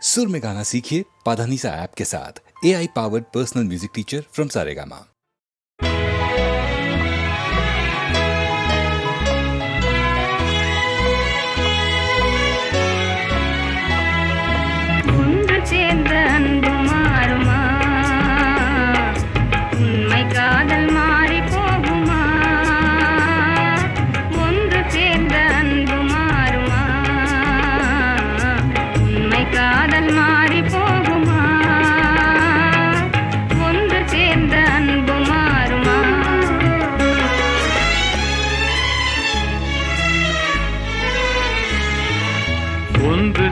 सुर में गाना सीखिए पाधानीसा ऐप के साथ। AI powered personal music teacher from Saregama.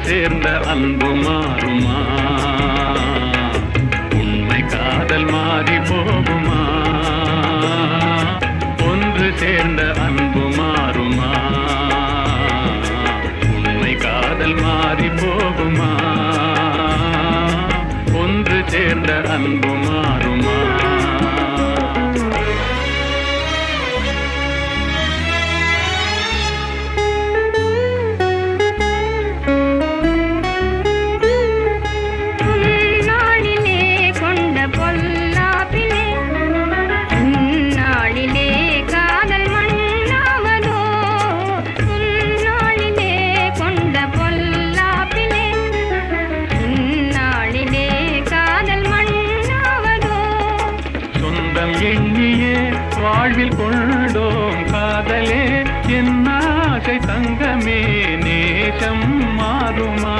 சேர்ந்த அன்பு மாறுமா? உண்மை காதல் மாறி போகுமா? ஒன்று சேர்ந்த அன்பு மாறுமா? உண்மை காதல் மாறி போகுமா? ஒன்று சேர்ந்த அன்பு மாறுமா? வாழ்வில் கொண்டோம் காதலே என் ஆசை தங்கமே, நேசம் மாறுமா?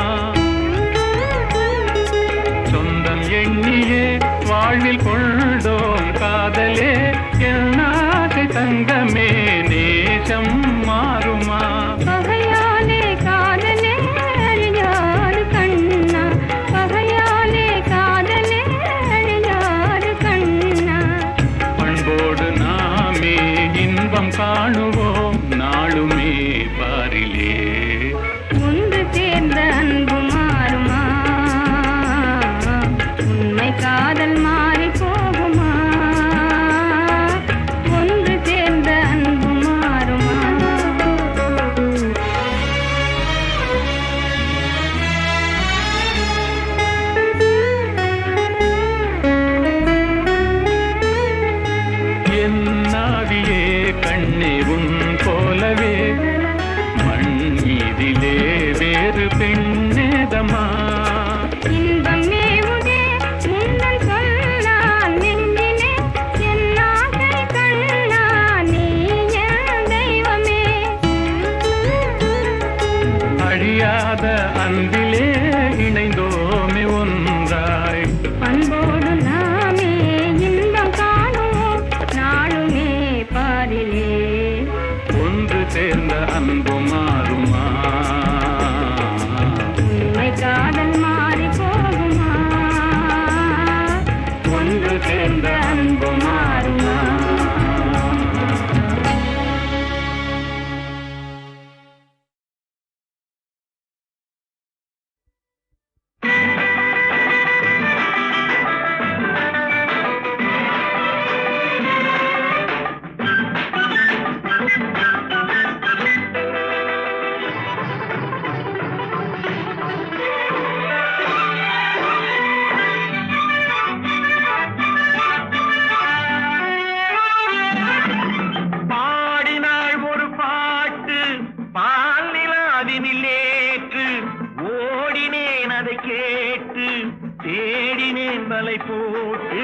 சொந்தம் எண்ணியே வாழ்வில் கொண்டோம் காதலே என் ஆசை தங்கமே, நேசம் மாறுமா? காணுவோம் நாளுமே பாரிலே. ஒன்று சேர்ந்த அன்பு மாறுமா? உண்மை காதல் மாறி போகுமா? ஒன்று சேர்ந்த அன்பு மாறுமா? என் நாவியே கண்ணே உன் போலவே மண் மீதிலே வேறு பெண்ணேதமா? இன்பம் மேவுதே முன்னன் சொன்னான் நெஞ்சிலே, என் ஆசை கண்ணா நீ என் தெய்வமே. அழியாத அன்பிலே இணைந்தோமே ஒன்றாய், அன்போடு நாமே இன்பம் காணுவோம் நாளுமே பாரிலே. ஒன்று சேர்ந்த அன்பு மாறுமா? உண்மை காதல் மாறி போகுமா? ஒன்று சேர்ந்த அன்பு மாறுமா? தேடினேன் வலை போட்டு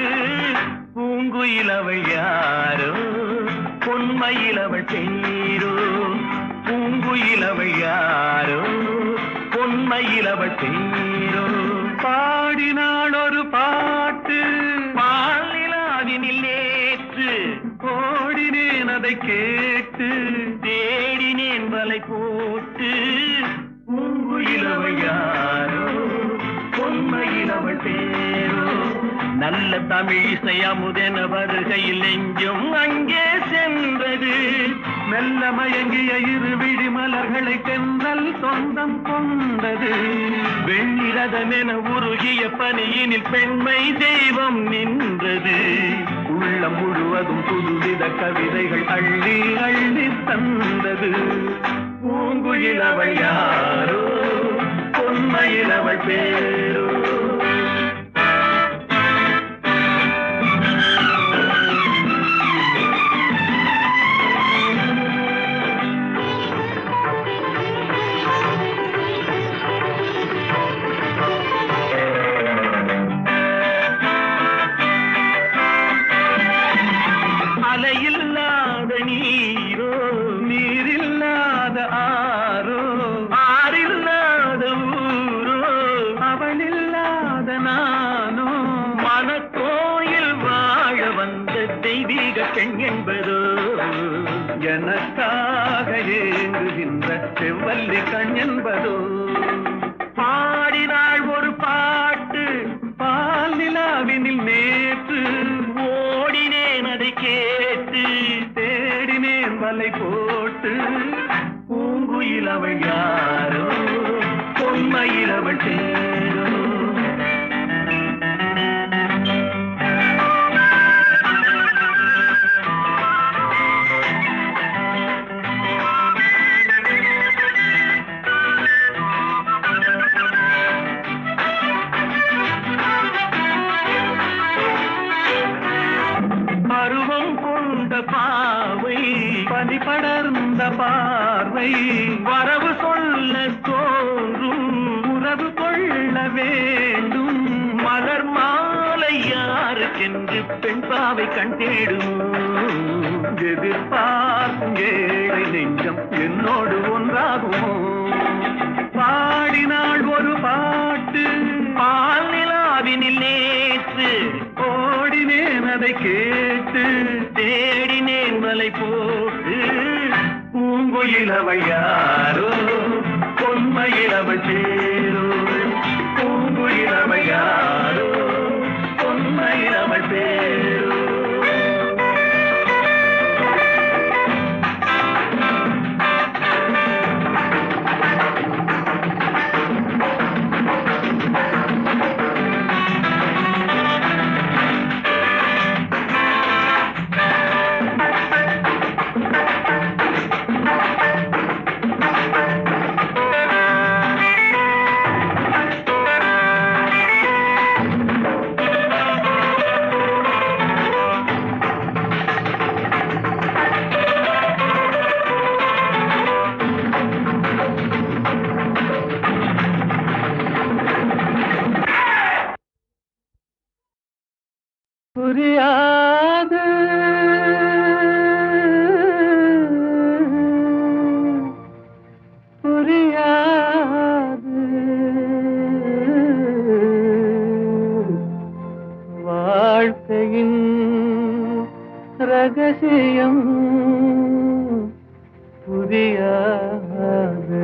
பூங்குயிலவள் யாரோ, பொன்மயிலவள் பேரோ. பூங்குயிலவள் யாரோ, பொன்மயிலவள் பேரோ. பாடினாள் ஒரு பாட்டு பாலிலாவினில் நேற்று, ஓடினேன் அதை கேட்டு தேடினேன் வலை போட்டு பூங்குயிலவள் யாரோ, பொன்மயிலவள் பேரோ. நல்ல தமிழ் இசை அமுதென வருகையில் நெஞ்சும் அங்கே சென்றது, மெல்ல மயங்கிய இருவிழி மலர்களை தென்றல் சொந்தம் கொண்டது. வெண்ணிரதமென உருகிய பனியினில் பெண்மை தெய்வம் நின்றது. உள்ளம் முழுவதும் புதுவித கவிதைகள் அள்ளி அள்ளி தந்தது. பூங்குயிலவள் யாரோ, பொன்மயிலவள் பேரோ. எனக்காக ஏங்குகின்ற செவ்வல்லி கண் என்பதோ பாடினாள் ஒரு பாட்டு பால் நிலாவினில் நேற்று ஓடினேன் அதை கேட்டு தேடினேன் வலை போட்டு பூங்குயில் அவள் யாரோ பொன்மையில் அவள் தேரோ பாவை பனி படர்ந்த பார்வை வரவு சொல்ல தோன்றும் உறவு கொள்ள வேண்டும் மலர் மாலை யாருக்கென்று பெண் பாவை கண் தேடும் எதிர்பார்க்கும் ஏழை நெஞ்சம் என்னோடு ஒன்றாகுமோ பாடினாள் ஒரு பாட்டு பால் நிலாவினில் நேற்று ஓடினேன் அதை கேட்டு தேடினேன் வலை போட்டு பூங்குயில் அவள் யாரோ பொன்மையில் அவள் சேரோ பூங்குயில் அவள் யாரோ பொன்மையில் அவள் சேரோ புரியாது புரியாது வாழ்க்கையின் ரகசியம் புரியாது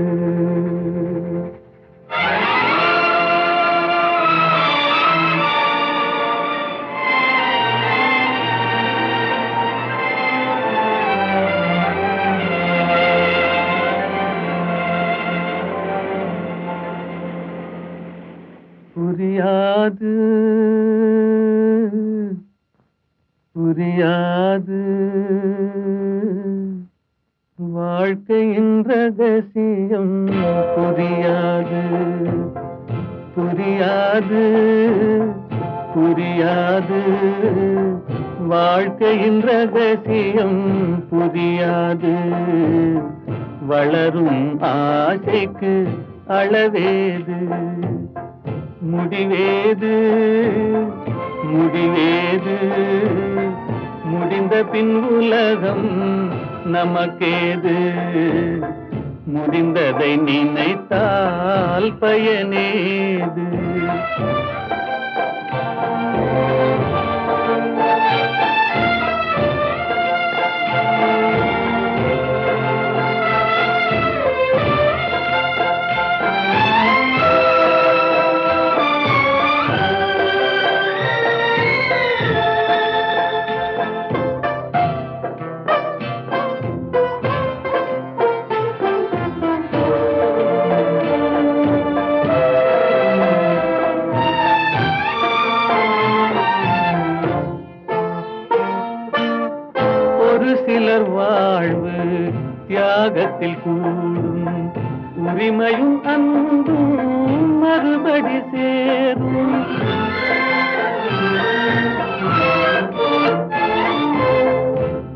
புரியாது புரியாது வாழ்க்கையின் ரகசியம் புரியாது புரியாது புரியாது வாழ்க்கையின் ரகசியம் புரியாது வளரும் ஆசைக்கு அளவேது முடிவேது முடிவேது முடிந்த பின் உலகம் நமக்கேது முடிந்ததை நினைத்தால் பயனேது சிலர் வாழ்வு தியாகத்தில் கூடும் உரிமையும் அன்பும் மறுபடி சேரும்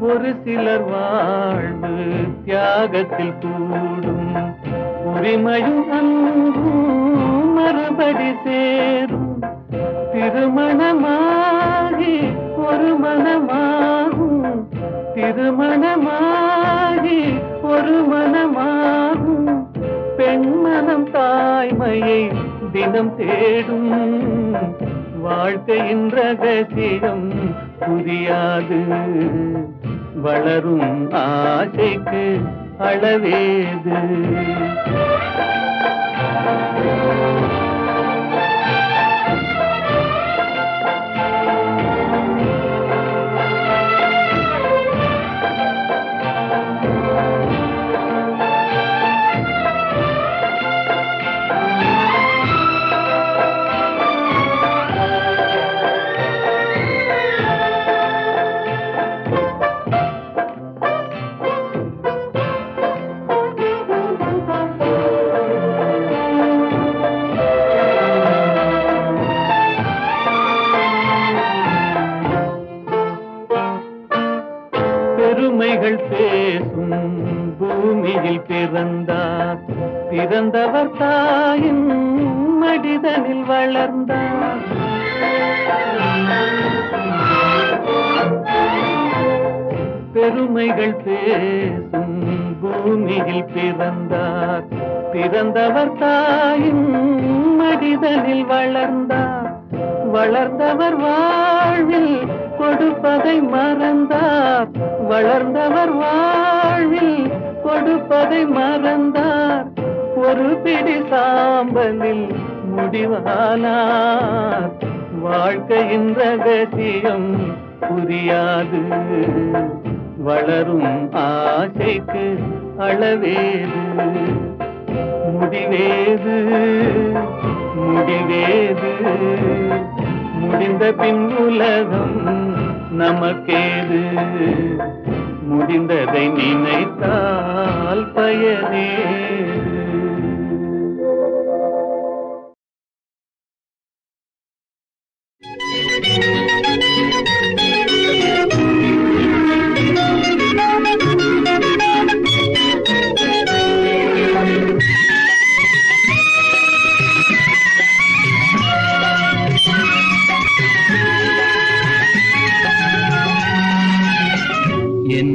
ஒரு சிலர் வாழ்வு தியாகத்தில் கூடும் உரிமையும் அன்பும் மறுபடி சேரும் திருமணமாகி ஒரு மனமாகும் திருமணமாகி ஒரு மனமாகும் பெண்மனம் தாய்மையை தினம் தேடும் வாழ்க்கையின் ரகசியம் புரியாது வளரும் ஆசைக்கு அளவேது. பெருமைகள் பேசும் பூமியில் பிறந்தார், பிறந்தவர் தாயின் மடிதனில் வளர்ந்தார். பெருமைகள் பேசும் பூமியில் பிறந்தார், பிறந்தவர் தாயின் மடிதனில் வளர்ந்தார். வளர்ந்தவர் வாழ்வில் கொடுப்பதை மறந்தார், வளர்ந்தவர் வாழ்வில் கொடுப்பதை மறந்தார். ஒரு பிடி சாம்பலில் முடிவானார், வாழ்க்கையின் ரகசியம் புரியாது. வளரும் ஆசைக்கு அளவேது, முடிவேது முடிவேது. முடிந்த பின் உலகம் நமக்கேது, முடிந்ததை நினைத்தால் பயனேது.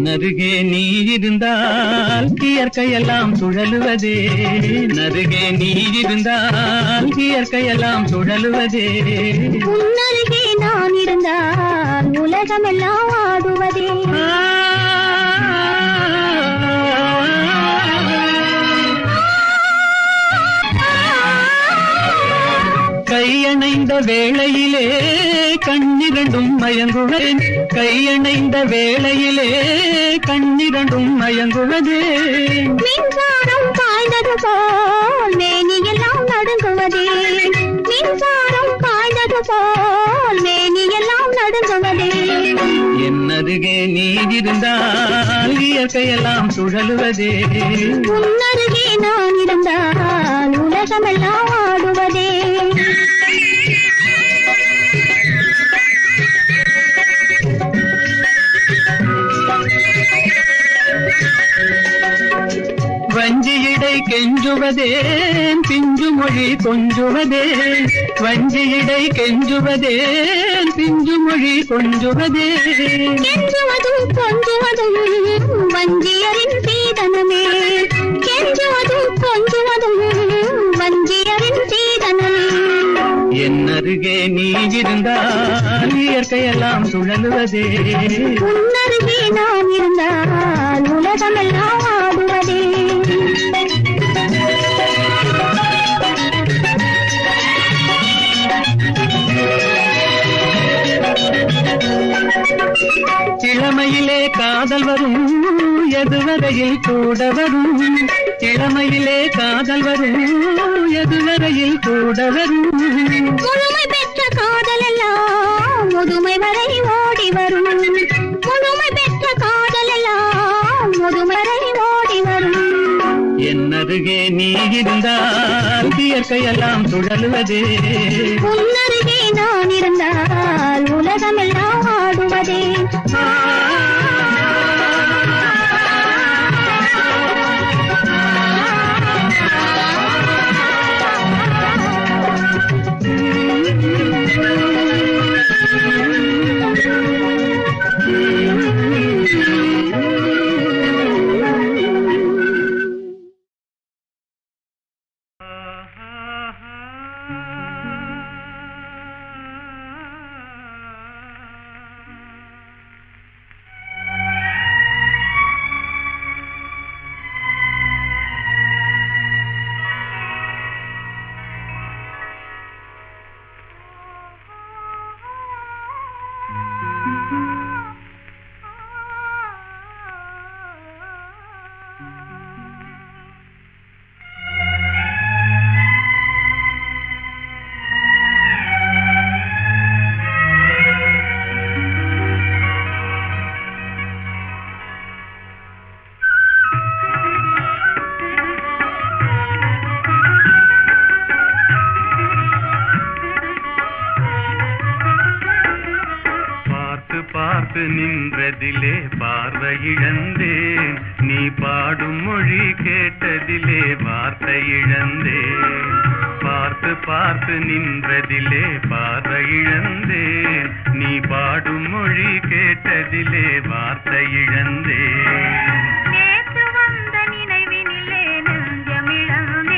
நருகே நீ இருந்தால் இயற்கையெல்லாம் சுழலுவதே, நருகே நீ இருந்தால் இயற்கையெல்லாம் சுழலுவதே. உன்னருகே நான் இருந்தால் உலகமெல்லாம் ஆடுவதே. கையணைந்த வேளையிலே கண்ணிரண்டும் மயங்குவேன், கையணைந்த வேளையிலே கண்ணிரண்டும் மயங்குவதே. மின்சாரம் பாய்ந்தது போல் மேனியெல்லாம் நடுங்குவதே, மின்சாரம் பாய்ந்தது போல் மேனியெல்லாம் நடுங்குவதே. என்னருகே நீ இருந்தால் இயற்கையெல்லாம் சுழலுவதே. உன்னருகே நான் இருந்தால் உலகமெல்லாம் ஆடுவதே. வஞ்சியிடை கெஞ்சுவதேன் பிஞ்சு மொழி கொஞ்சுவதே, வஞ்சியிடை கெஞ்சுவதேன் பிஞ்சு மொழி கொஞ்சுவதே. கெஞ்சுவதும் கொஞ்சுவதும் வஞ்சியரின் சீதனமே, கெஞ்சுவதும் கொஞ்சுவதும் வஞ்சியரின் சீதனமே. என்னருகே நீ இருந்தால் இயற்கையெல்லாம் சுழலுவதே. உன்னருகே நான் இருந்தால் உலகமெல்லாம் ஆடுவதே. இளமையிலே காதல் வரும் எதுவரையில் கூட வரும், இளமையிலே காதல் வரும் எதுவரையில் கூட வரும். முழுமை பெற்ற காதல் எல்லாம் முதுமை வரை ஓடி வரும், முழுமை பெற்ற காதல் எல்லாம் முதுமை வரை ஓடி வரும். என்னருகே நீ இருந்தால் இயற்கையெல்லாம் சுழலுவதே. உன்னருகே நான் இருந்தால் உலகமெல்லாம் ஆடுவதே. பார்த்து நின்றதிலே பார்வை இழந்தேன், நீ பாடும் மொழி கேட்டதிலே வார்த்தை இழந்தேன். பார்த்து பார்த்து நின்றதிலே பார்வை இழந்தேன், நீ பாடும் மொழி கேட்டதிலே வார்த்தை இழந்தேன். நேற்று வந்த நினைவினிலே நெஞ்சமிழந்தேன்,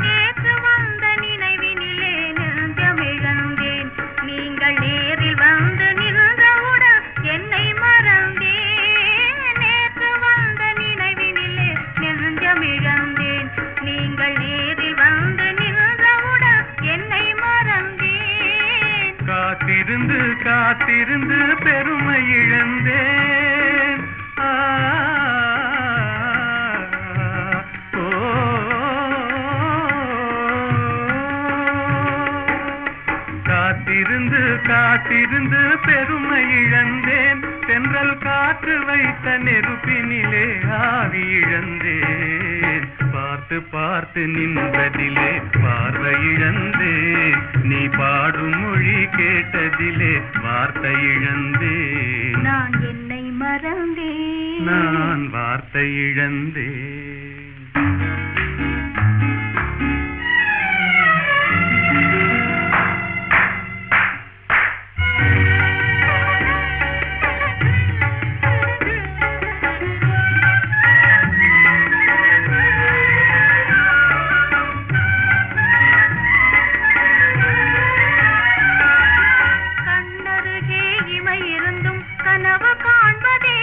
நேற்று வந்த நினைவினிலே நெஞ்சமிழந்தேன். நீங்கள் நேரில் வந்து நின்றவுடன் என்னை மறந்தேன். நேற்று வந்த நினைவினிலே நெஞ்சமிழந்தேன், நீங்கள் நேரில் வந்து நின்றவுடன் என்னை மறந்தேன். காத்திருந்து காத்திருந்து பெருமை இழந்தேன். காத்திருந்து காத்திருந்து பெருமை இழந்தேன், தென்றல் காற்று வைத்த நெருப்பினிலே ஆவி இழந்தேன். பார்த்து பார்த்து நின்றதிலே பார்வை இழந்தேன், நீ பாடும் மொழி கேட்டதிலே வார்த்தை இழந்தேன். நான் என்னை மறந்தேன், நான் வார்த்தை இழந்தேன். கண்ணருகே இமை இருந்தும் கனவு காண்பதே,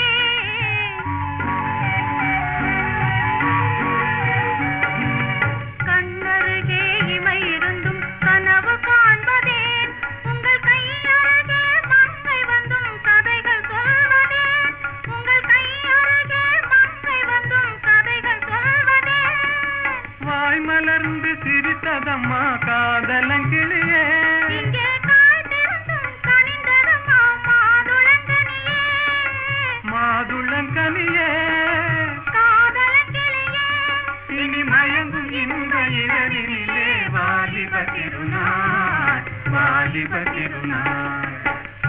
கண்ணருகே இமை இருந்தும் கனவு காண்பதே. உங்கள் கையருகே மங்கை வந்தும் கதைகள் சொல்வதே, உங்கள் கையருகே மங்கை வந்தும் கதைகள் சொல்வதே. வாய் மலர்ந்து சிரித்ததம்மா காதலங்கிளியே, இங்கே காய்ந்திருந்தும் கனிந்ததம்மா மாதுளங்கனியே, மாதுளங்கனியே. காதலங்கிளியே. இனி மயங்கும் இந்த இரவினிலே வாலிப திருநாள், வாலிப திருநாள்.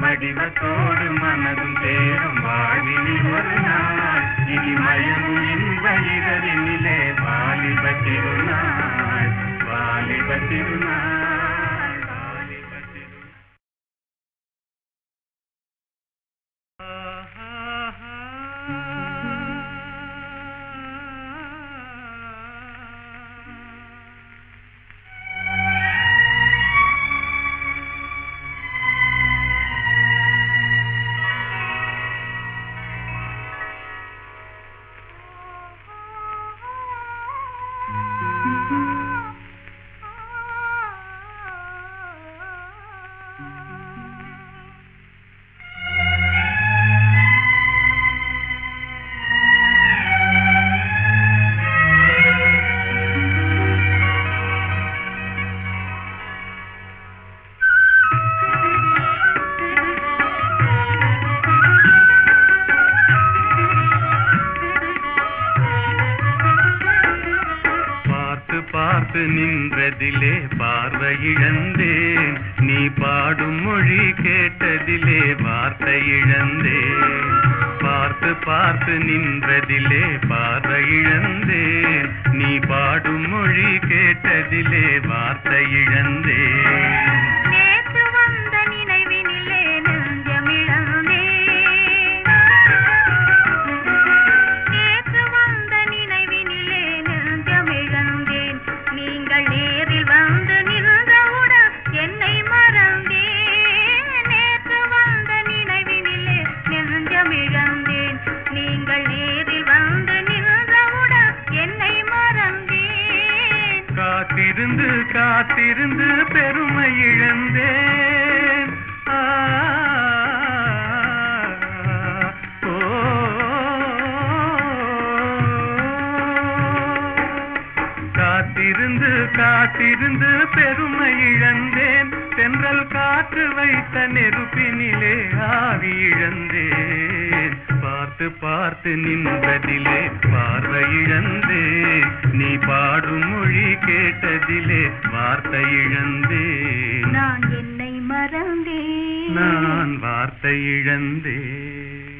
வடிவத்தோடு மனதும் தேரும் வாழ்வினில் ஒரு நாள். இனி மயங்கும் இந்த இரவினிலே வாலிப திருநாள், வாலிப திருநாள், வாலிப திருநாள். பார்த்து நின்றதிலே பார்வை இழந்தேன், நீ பாடும் மொழி கேட்டதிலே வார்த்தை இழந்தேன். பார்த்து பார்த்து நின்றதிலே பார்வை இழந்தேன், நீ பாடும் மொழி கேட்டதிலே வார்த்தை இழந்தேன். நேற்று வந்த நினைவினிலே நெஞ்சமிழந்தேன், நேற்று வந்த நினைவினிலே நெஞ்சமிழந்தேன். நீங்கள் நேரில் வந்து நின்றவுடன் என்னை மறந்தேன். நேற்று வந்த நினைவினிலே நெஞ்சமிழந்தேன், நீங்கள் நேரில் வந்து நின்றவுடன் என்னை மறந்தேன். காத்திருந்து காத்திருந்து பெருமை இழந்தேன். காத்திருந்து காத்திருந்து பெருமை இழந்தேன், தென்றல் காற்று வைத்த நெருப்பினிலே ஆவி இழந்தேன். பார்த்து பார்த்து நின்றதிலே பார்வை இழந்தேன், நீ பாடும் மொழி கேட்டதிலே வார்த்தை இழந்தேன். நான் என்னை மறந்தேன். நான் வார்த்தை இழந்தேன்.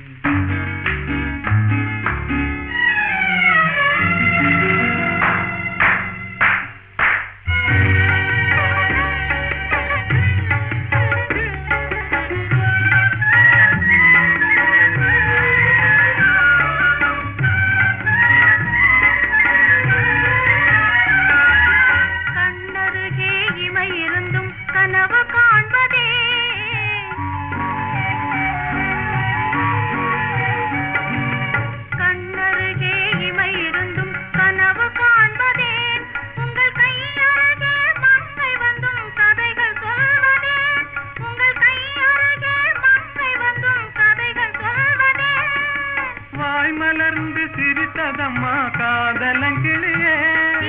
கண்ணருகே இமை இருந்தும் கனவு காண்பதே, கண்ணருகே இமை இருந்தும் கனவு காண்பதே, உங்கள் கையருகே மங்கை வந்தும் கதைகள் சொல்வதே, உங்கள் கையருகே மங்கை வந்தும் கதைகள் சொல்வதே. வாய் மலர்ந்து சிரித்ததம்மா காதலங்கிளியே,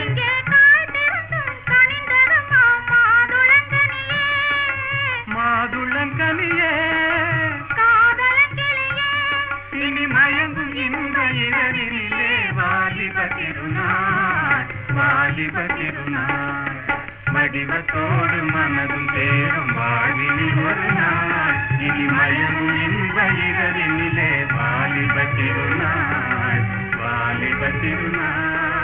இங்கே காய்ந்திருந்தும் கனிந்ததம்மா மாதுளங்கனியே, மாதுளங்கனியே. காதலங்கிளியே. இனி மயங்கும் இந்த இரவினிலே வாலிப திருநாள், வாலிப திருநாள். வடிவத்தோடு மனதும் தேரும் வாழ்வினில் ஒரு நாள். இனி மயங்கும் இந்த இரவினிலே வாலிப திருநாள், வாலிப திருநாள்.